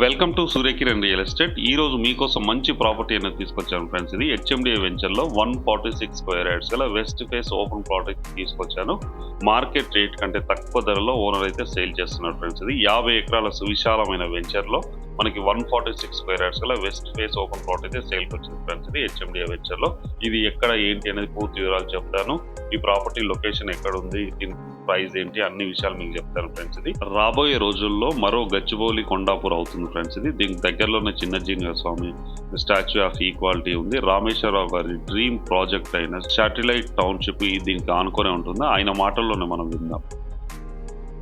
Welcome to Surya Kiran real estate. ఈ రోజు మీకోసం మంచి ప్రాపర్టీ అనేది తీసుకొచ్చాను ఫ్రెండ్స్. ఇది హెచ్ఎండిఏ వెంచర్లో 146 స్క్వేర్ యార్డ్స్ గల వెస్ట్ ఫేస్ ఓపెన్ ప్లాట్ అయితే తీసుకొచ్చాను. మార్కెట్ రేట్ కంటే తక్కువ ధరలో ఓనర్ అయితే సేల్ చేస్తున్నారు ఫ్రెండ్స్. ఇది 50 ఎకరాల సువిశాలమైన వెంచర్లో మనకి 146 స్క్వేర్ యార్డ్స్ గల వెస్ట్ ఫేస్ ఓపెన్ ప్లాట్ అయితే సేల్కి వచ్చింది ఫ్రెండ్స్. ఇది హెచ్ఎండిఏ వెంచర్లో. ఇది ఎక్కడ ఏంటి అనేది పూర్తి వివరాలు చెప్తాను. ఈ ప్రాపర్టీ లొకేషన్ ఎక్కడ ఉంది, దీని ప్రైస్ ఏంటి, అన్ని విషయాలు మీకు చెప్తాను ఫ్రెండ్స్. ఇది రాబోయే రోజుల్లో మరో గచ్చిబౌలి కొండాపూర్ అవుతుంది ఫ్రెండ్స్. ఇది దీనికి దగ్గరలోనే చిన్నజీనియర్ స్వామి స్టాచ్యూ ఆఫ్ ఈక్వాలిటీ ఉంది. రామేశ్వరరావు గారి డ్రీమ్ ప్రాజెక్ట్ అయిన శాటిలైట్ టౌన్షిప్ దీనికి ఆనుకునే ఉంటుంది. ఆయన మాటల్లోనే మనం విందాం.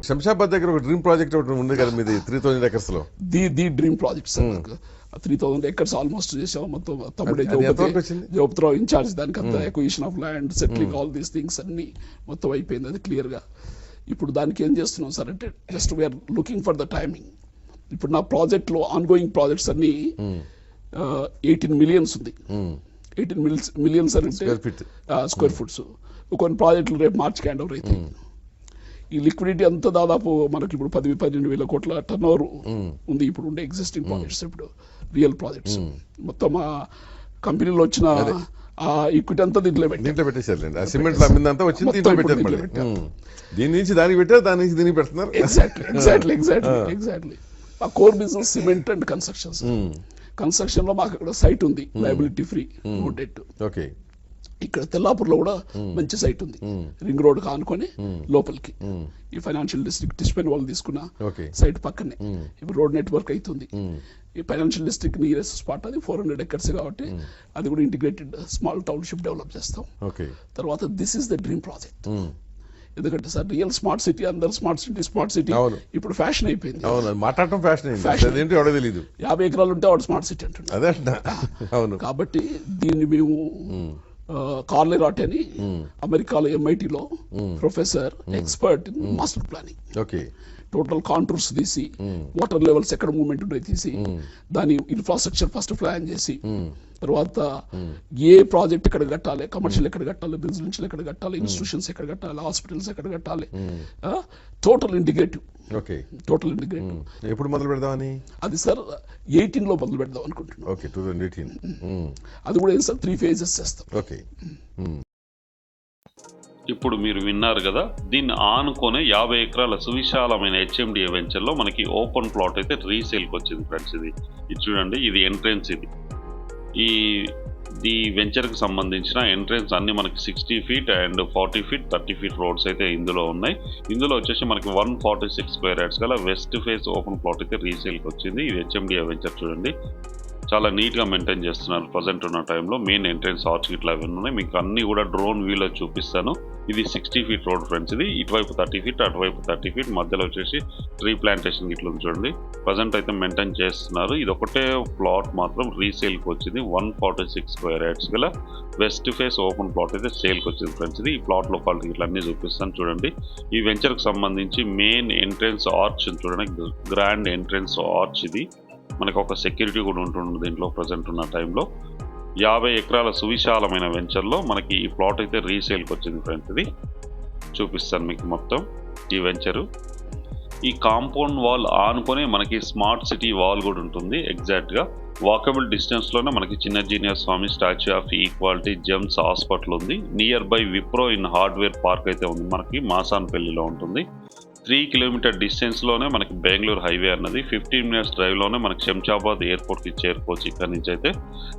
శంషాబాద్ దగ్గర ఒక డ్రీమ్ ప్రాజెక్ట్ ఒకటి ఉంది కదా మీది 3000 acres లో. The dream project sir. 3000 acres almost చేసాం. మొత్తం తమ్ముడే జోపతిరావు ఇన్ఛార్జ్ దానికి అంతా acquisition of land, settling, all these things అన్ని మొత్తం అయిపోయింది. అది క్లియర్ గా. ఇప్పుడు దానికి ఏం చేస్తున్నాం సార్ అంటే just we are looking for the timing. ఇప్పుడు నా ప్రాజెక్ట్ లో ఆన్ గోయింగ్ ప్రాజెక్ట్స్ అన్ని 18 millions ఉంది. 18 millions అంటే స్క్వేర్ ఫుట్స్. కొన్ని ప్రాజెక్టులు రేపు మార్చి హ్యాండ్ ఓవర్ అవుతాయి. ఈ లిక్విడిటీ అంతా దాదాపు మనకి ఇప్పుడు 10-12 వేల కోట్ల టర్న్ ఓవర్ ఉంది ఇప్పుడు ఉండే ఎగ్జిస్టింగ్ ప్రాజెక్ట్స్. ఇప్పుడు రియల్ ప్రాజెక్ట్స్ మొత్తం ఆ కంపెనీలో వచ్చిన ఆ ఈక్విటీ అంతా దీంట్లో పెట్టేశారు. సిమెంట్ అమ్మిందంతా వచ్చింది దీంట్లో పెట్టారు. దీని నుంచి దానికి పెట్టారు, దాని నుంచి దీనికి పెడుతున్నారు. ఎగ్జాక్ట్లీ ఆ core business cement and constructions. Construction లో మాకు అక్కడ సైట్ ఉంది, liability free, no debt. Okay. ఇక్కడ తెల్లాపూర్లో కూడా మంచి సైట్ ఉంది, రింగ్ రోడ్ ఆనుకొని లోపలికి. ఈ ఫైనాన్షియల్ డిస్ట్రిక్ట్ టిష్పెన్ వాళ్ళు తీసుకున్న సైట్ పక్కనే ఇప్పుడు రోడ్ నెట్వర్క్ అవుతుంది. ఈ ఫైనాన్షియల్ డిస్ట్రిక్ట్ నియరెస్ట్ స్పాట్ అది 400 acres కాబట్టి అది కూడా ఇంటిగ్రేటెడ్ స్మాల్ టౌన్షిప్ డెవలప్ చేస్తాం. తర్వాత this is the dream project. ఎందుకంటే సార్ రియల్ స్మార్ట్ సిటీ, అందరు స్మార్ట్ సిటీ ఇప్పుడు ఫ్యాషన్ అయిపోయింది. మాట్లాడటం ఫ్యాషన్ అయింది. 50 ఎకరాలు ఉంటే వాడు స్మార్ట్ సిటీ అంటున్నారు. కాబట్టి దీన్ని మేము కార్లే రాట్ అని అమెరికాలో MIT-లో professor, expert in master planning. Total contours తీసి వాటర్ లెవెల్స్ ఎక్కడ మూవ్మెంట్ ఉన్నాయి తీసి దాని ఇన్ఫ్రాస్ట్రక్చర్ ఫస్ట్ ప్లాన్ చేసి తర్వాత ఏ ప్రాజెక్ట్ ఎక్కడ కట్టాలి, కమర్షియల్ ఎక్కడ కట్టాలి, రెసిడెన్షియల్ ఎక్కడ కట్టాలి, ఇన్స్టిట్యూషన్స్ ఎక్కడ కట్టాలి, హాస్పిటల్స్ ఎక్కడ కట్టాలి, టోటల్ ఇంటిగ్రేటివ్. ఎప్పుడు మొదలు పెడదామని అది సార్ 18 లో మొదలు పెడదాం అనుకుంటున్నాం. 2018. అది కూడా సార్ 3 phases చేస్తాం. ఇప్పుడు మీరు విన్నారు కదా, దీన్ని ఆనుకొని 50 ఎకరాల సువిశాలమైన హెచ్ఎండిఏ వెంచర్లో మనకి ఓపెన్ ప్లాట్ అయితే రీసేల్కి వచ్చింది ఫ్రెండ్స్. ఇది చూడండి, ఇది ఎంట్రెన్స్. ఈ వెంచర్కి సంబంధించిన ఎంట్రెన్స్ అన్ని మనకి 60 feet and 40 feet 30 feet roads అయితే ఇందులో ఉన్నాయి. ఇందులో వచ్చేసి మనకి 146 స్క్వేర్ యార్డ్స్ గల వెస్ట్ ఫేస్ ఓపెన్ ప్లాట్ అయితే రీసేల్కి వచ్చింది. ఇది హెచ్ఎండిఏ వెంచర్ చూడండి, చాలా నీట్గా మెయింటైన్ చేస్తున్నారు ప్రజెంట్ ఉన్న టైంలో. మెయిన్ ఎంట్రెన్స్ ఆర్చ్ ఇట్లా అవన్నీ ఉన్నాయి. మీకు అన్ని కూడా డ్రోన్ వ్యూలో చూపిస్తాను. ఇది 60 feet రోడ్ ఫ్రెండ్స్. ఇది ఇటువైపు 30 feet, అటువైపు 30 feet, మధ్యలో వచ్చేసి ట్రీ ప్లాంటేషన్ ఇట్లా చూడండి. ప్రజెంట్ అయితే మెయింటైన్ చేస్తున్నారు. ఇది ఒకటే ప్లాట్ మాత్రం రీసేల్కి వచ్చింది. 146 స్క్వేర్ యార్డ్స్ గల వెస్ట్ ఫేస్ ఓపెన్ ప్లాట్ అయితే సేల్కి వచ్చింది ఫ్రెండ్స్. ఇది ఈ ప్లాట్ లోపలికి ఇట్లా అన్ని చూపిస్తాను చూడండి. ఈ వెంచర్కి సంబంధించి మెయిన్ ఎంట్రెన్స్ ఆర్చ్ చూడండి, గ్రాండ్ ఎంట్రెన్స్ ఆర్చ్. ఇది మనకు ఒక సెక్యూరిటీ కూడా ఉంటుంది దీంట్లో ప్రజెంట్ ఉన్న టైంలో. 50 ఎకరాల సువిశాలమైన వెంచర్లో మనకి ఈ ప్లాట్ అయితే రీసేల్కి వచ్చింది ఫ్రెండ్స్. ఇది చూపిస్తాను మీకు మొత్తం ఈ వెంచరు. ఈ కాంపౌండ్ వాల్ ఆనుకొని మనకి స్మార్ట్ సిటీ వాల్ కూడా ఉంటుంది. ఎగ్జాక్ట్గా వాకబుల్ డిస్టెన్స్లోనే మనకి చిన్నజీనియర్ స్వామి statue of equality, Gems hospital ఉంది. Near by Wipro in hardware park అయితే ఉంది, మనకి మాసాన్పల్లిలో ఉంటుంది. 3 kilometer డిస్టెన్స్లోనే మనకి బెంగళూరు హైవే అన్నది. 15 minutes డ్రైవ్లోనే మనకి శంషాబాద్ ఎయిర్పోర్ట్కి చేరుకోవచ్చు. ఇక్కడ నుంచి అయితే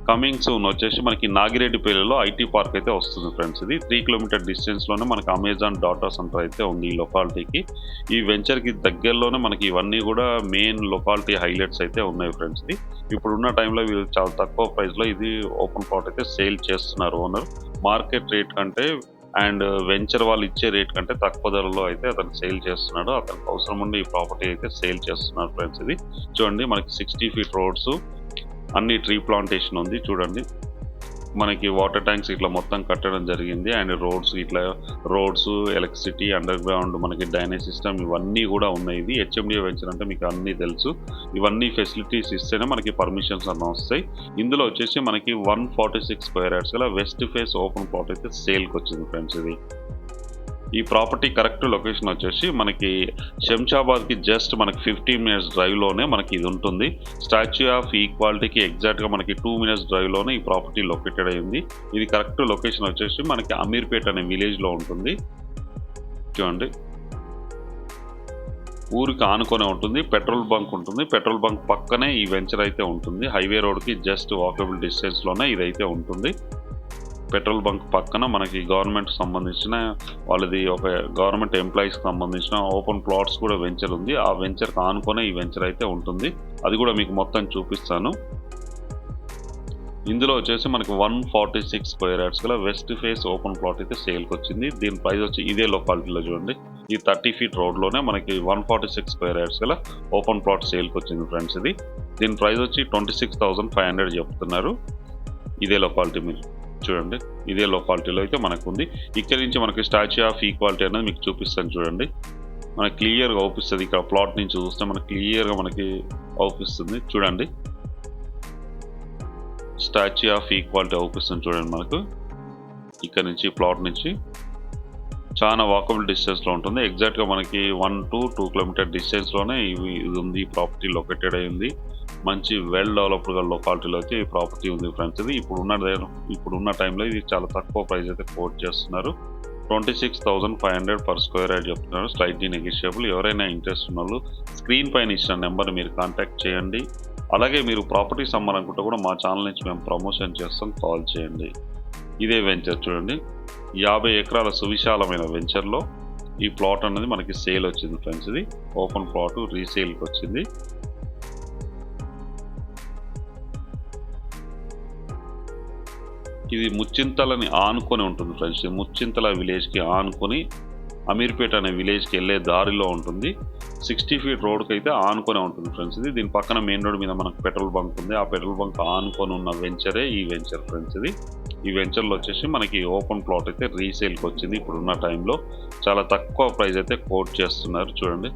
కమింగ్ సూన్ వచ్చేసి మనకి నాగిరెడ్డిపల్లిలో IT పార్క్ అయితే వస్తుంది ఫ్రెండ్స్. ఇది 3 kilometer డిస్టెన్స్లోనే మనకి అమెజాన్ డాటా సెంటర్ అయితే ఉంది ఈ లొకాలిటీకి. ఈ వెంచర్కి దగ్గరలోనే మనకి ఇవన్నీ కూడా మెయిన్ లొకాలిటీ హైలైట్స్ అయితే ఉన్నాయి ఫ్రెండ్స్. ఇది ఇప్పుడున్న టైంలో వీళ్ళు చాలా తక్కువ ప్రైస్లో ఇది ఓపెన్ ప్లాట్ అయితే సేల్ చేస్తున్నారు ఓనర్. మార్కెట్ రేట్ కంటే అండ్ వెంచర్ వాళ్ళు ఇచ్చే రేట్ కంటే తక్కువ ధరలో అయితే అతను సేల్ చేస్తున్నాడు. అతనికి అవసరం ఉండి ఈ ప్రాపర్టీ అయితే సేల్ చేస్తున్నారు ఫ్రెండ్స్. ఇది చూడండి, మనకి 60 feet రోడ్స్, అన్ని ట్రీ ప్లాంటేషన్ ఉంది చూడండి. మనకి వాటర్ ట్యాంక్స్ ఇట్లా మొత్తం కట్టడం జరిగింది. And roads, electricity, under ground మనకి డ్రైనేజ్ సిస్టమ్ ఇవన్నీ కూడా ఉన్నాయి. ఇది హెచ్ఎండిఏ వెంచర్ అంటే మీకు అన్నీ తెలుసు. ఇవన్నీ ఫెసిలిటీస్ ఇస్తేనే మనకి పర్మిషన్స్ అన్నీ వస్తాయి. ఇందులో వచ్చేసి మనకి 146 స్క్వేర్ యార్డ్స్ గల వెస్ట్ ఫేస్ ఓపెన్ ప్లాట్ అయితే సేల్కి వచ్చింది ఫ్రెండ్స్. ఇది ఈ ప్రాపర్టీ కరెక్ట్ లొకేషన్ వచ్చేసి మనకి శంషాబాద్కి జస్ట్ మనకి 15 minutes డ్రైవ్లోనే మనకి ఇది ఉంటుంది. స్టాచ్యూ ఆఫ్ ఈక్వాలిటీకి ఎగ్జాక్ట్గా మనకి 2 minutes డ్రైవ్లోనే ఈ ప్రాపర్టీ లొకేటెడ్ అయింది. ఇది కరెక్ట్ లొకేషన్ వచ్చేసి మనకి అమీర్పేట్ అనే విలేజ్లో ఉంటుంది. చూడండి, ఊరికి ఆనుకొనే ఉంటుంది. పెట్రోల్ బంక్ ఉంటుంది. పెట్రోల్ బంక్ పక్కనే ఈ వెంచర్ అయితే ఉంటుంది. హైవే రోడ్కి జస్ట్ వాకబుల్ డిస్టెన్స్లోనే ఇదైతే ఉంటుంది. పెట్రోల్ బంక్ పక్కన మనకి గవర్నమెంట్ సంబంధించిన వాళ్ళది ఒక గవర్నమెంట్ ఎంప్లాయీస్కి సంబంధించిన ఓపెన్ ప్లాట్స్ కూడా వెంచర్ ఉంది. ఆ వెంచర్కి ఆనుకొనే ఈ వెంచర్ అయితే ఉంటుంది. అది కూడా మీకు మొత్తం చూపిస్తాను. ఇందులో వచ్చేసి మనకి 146 square yards గల వెస్ట్ ఫేస్ ఓపెన్ ప్లాట్ అయితే సేల్కి వచ్చింది. దీని ప్రైస్ వచ్చి ఇదే లొకాలిటీలో చూడండి, ఈ 30 feet రోడ్లోనే మనకి 146 square yards గల ఓపెన్ ప్లాట్ సేల్కి వచ్చింది ఫ్రెండ్స్. ఇది దీని ప్రైస్ వచ్చి 26,500 చెప్తున్నారు. ఇదే లొకాలిటీ మీరు చూడండి, ఇదే లొకాలిటీలో అయితే మనకు ఉంది. ఇక్కడ నుంచి మనకి స్టాచ్యూ ఆఫ్ ఈక్వాలిటీ అనేది మీకు చూపిస్తాను చూడండి. మనకి క్లియర్గా అవుపిస్తుంది. ఇక్కడ ప్లాట్ నుంచి చూస్తే మనకి క్లియర్గా మనకి అవుపిస్తుంది చూడండి. స్టాచ్యూ ఆఫ్ ఈక్వాలిటీ అవుపిస్తుంది చూడండి. మనకు ఇక్కడ నుంచి ప్లాట్ నుంచి చాలా వాకబుల్ డిస్టెన్స్లో ఉంటుంది. ఎగ్జాక్ట్గా మనకి 1 to 2 kilometer డిస్టెన్స్లోనే ఇది ఉంది. ఈ ప్రాపర్టీ లొకేటెడ్ అయింది. మంచి వెల్ డెవలప్డ్గా లొకాలిటీలో అయితే ఈ ప్రాపర్టీ ఉంది ఫ్రెండ్స్. ఇది ఇప్పుడున్న టైంలో ఇది చాలా తక్కువ ప్రైస్ అయితే కోట్ చేస్తున్నారు. 26,500 per square yard చెప్తున్నారు. Slightly negotiable. ఎవరైనా ఇంట్రెస్ట్ ఉన్న వాళ్ళు స్క్రీన్ పైన ఇచ్చిన నెంబర్ మీరు కాంటాక్ట్ చేయండి. అలాగే మీరు ప్రాపర్టీస్ అమ్మాలనుకుంటే కూడా మా ఛానల్ నుంచి మేము ప్రమోషన్ చేస్తాం, కాల్ చేయండి. ఇదే వెంచర్ చూడండి, 50 acres సువిశాలమైన వెంచర్లో ఈ ప్లాట్ అనేది మనకి సేల్ వచ్చింది ఫ్రెండ్స్. ఇది ఓపెన్ ప్లాట్ రీసేల్కి వచ్చింది. ఇది ముచ్చింతలని ఆనుకొని ఉంటుంది ఫ్రెండ్స్. ముచ్చింతల విలేజ్కి ఆనుకొని అమీర్పేట్ అనే విలేజ్కి వెళ్ళే దారిలో ఉంటుంది. 60 feet రోడ్కి అయితే ఆనుకొని ఉంటుంది ఫ్రెండ్స్. ఇది దీని పక్కన మెయిన్ రోడ్ మీద మనకు పెట్రోల్ బంక్ ఉంది. ఆ పెట్రోల్ బంక్ ఆనుకొని ఉన్న వెంచరే ఈ వెంచర్ ఫ్రెండ్స్. ఇది ఈ వెంచర్లో వచ్చేసి మనకి ఓపెన్ ప్లాట్ అయితే రీసేల్కి వచ్చింది. ఇప్పుడున్న టైంలో చాలా తక్కువ ప్రైస్ అయితే కోట్ చేస్తున్నారు చూడండి.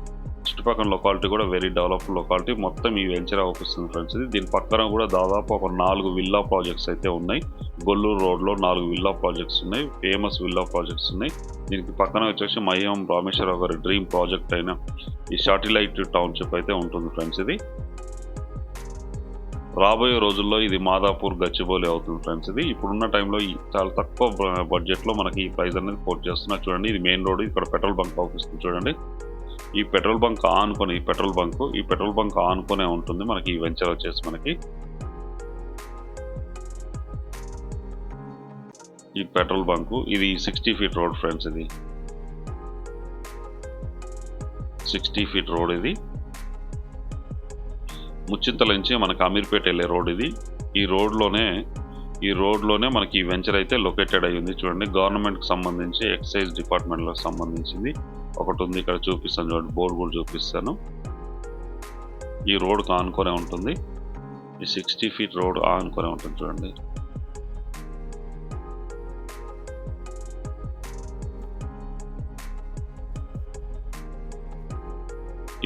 చుట్టుపక్కల లొకాలిటీ కూడా వెరీ డెవలప్డ్ లొకాలిటీ. మొత్తం ఈ వెంచర్ అవుపిస్తుంది ఫ్రెండ్స్. ఇది దీని పక్కన కూడా దాదాపు ఒక 4 విల్లా ప్రాజెక్ట్స్ అయితే ఉన్నాయి. గొల్లూరు రోడ్లో 4 విల్లా ప్రాజెక్ట్స్ ఉన్నాయి. ఫేమస్ విల్లా ప్రాజెక్ట్స్ ఉన్నాయి. దీనికి పక్కన వచ్చేసి మహ్యం రామేశ్వరరావు గారి డ్రీమ్ ప్రాజెక్ట్ అయిన ఈ శాటిలైట్ టౌన్షిప్ అయితే ఉంటుంది ఫ్రెండ్స్. ఇది రాబోయే రోజుల్లో ఇది మాదాపూర్ గచ్చిబౌలి అవుతుంది ఫ్రెండ్స్. ఇది ఇప్పుడున్న టైంలో చాలా తక్కువ బడ్జెట్లో మనకి ఈ ప్రైస్ అనేది కోట్ చేస్తున్నారు చూడండి. ఇది మెయిన్ రోడ్. ఇక్కడ పెట్రోల్ బంక్ అవుపిస్తుంది చూడండి. ఈ పెట్రోల్ బంక్ ఆనుకొని ఈ పెట్రోల్ బంక్ ఆనుకొనే ఉంటుంది మనకి ఈ వెంచర్ వచ్చేసి మనకి. ఈ పెట్రోల్ బంకు ఇది 60 feet రోడ్ ఫ్రెండ్స్. ఇది 60 feet రోడ్. ఇది ముచ్చింతల నుంచి మనకి అమీర్పేట వెళ్ళే రోడ్ ఇది. ఈ రోడ్లోనే మనకి ఈ వెంచర్ అయితే లొకేటెడ్ అయ్యింది చూడండి. గవర్నమెంట్కి సంబంధించి ఎక్సైజ్ డిపార్ట్మెంట్లో సంబంధించింది ఒకటి ఉంది. ఇక్కడ చూపిస్తాను చూడండి, బోర్డు కూడా చూపిస్తాను. ఈ రోడ్కి ఆనుకొనే ఉంటుంది. ఈ 60 feet రోడ్ ఆనుకొనే ఉంటుంది చూడండి.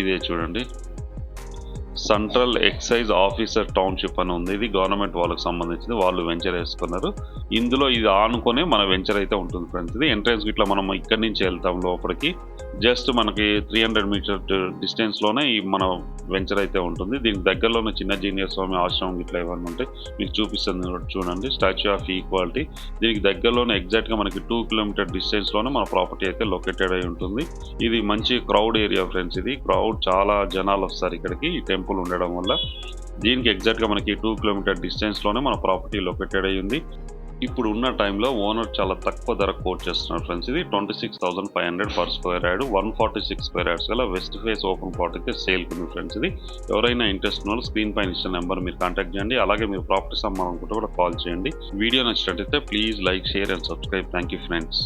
ఇదే చూడండి, సెంట్రల్ ఎక్సైజ్ ఆఫీసర్ టౌన్షిప్ అని ఉంది. ఇది గవర్నమెంట్ వాళ్ళకి సంబంధించింది. వాళ్ళు వెంచర్ వేసుకున్నారు. ఇందులో ఇది ఆనుకొని మన వెంచర్ అయితే ఉంటుంది ఫ్రెండ్స్. ఇది ఎంట్రన్స్ ఇట్లా మనం ఇక్కడి నుంచి వెళ్తాం లోపలికి. జస్ట్ మనకి 300 meter డిస్టెన్స్లోనే ఈ మన వెంచర్ అయితే ఉంటుంది. దీనికి దగ్గరలోనే చిన్న జీనియర్ స్వామి ఆశ్రమం ఇట్లా ఇవన్నీ ఉంటాయి. మీకు చూపిస్తుంది చూడండి, స్టాచ్యూ ఆఫ్ ఈక్వాలిటీ. దీనికి దగ్గరలోనే ఎగ్జాక్ట్గా మనకి 2 kilometer డిస్టెన్స్లోనే మన ప్రాపర్టీ అయితే లొకేటెడ్ అయి ఉంటుంది. ఇది మంచి క్రౌడ్ ఏరియా ఫ్రెండ్స్. ఇది క్రౌడ్, చాలా జనాలు వస్తారు ఇక్కడికి ఈ టెంపుల్ ఉండడం వల్ల. దీనికి ఎగ్జాక్ట్గా మనకి 2 kilometer డిస్టెన్స్లోనే మన ప్రాపర్టీ లొకేటెడ్ అయి ఉంది. ఇప్పుడు ఉన్న టైంలో ఓనర్ చాలా తక్కువ ధర కోట్ చేస్తున్నారు ఫ్రెండ్స్. ఇది 26,500 per square yard, 146 square yards గల వెస్ట్ ఫేస్ ఓపెన్ ప్లాట్ అయితే సేల్ ఉంది ఫ్రెండ్స్. ఇది ఎవరైనా ఇంట్రెస్ట్ ఉన్న వాళ్ళు స్క్రీన్ పైన ఇచ్చిన నెంబర్ మీరు కాంటాక్ట్ చేయండి. అలాగే మీరు ప్రాపర్టీస్ అమ్మాలనుకుంటే కూడా కాల్ చేయండి. వీడియో నచ్చినట్టయితే please like, share and subscribe. Thank you friends.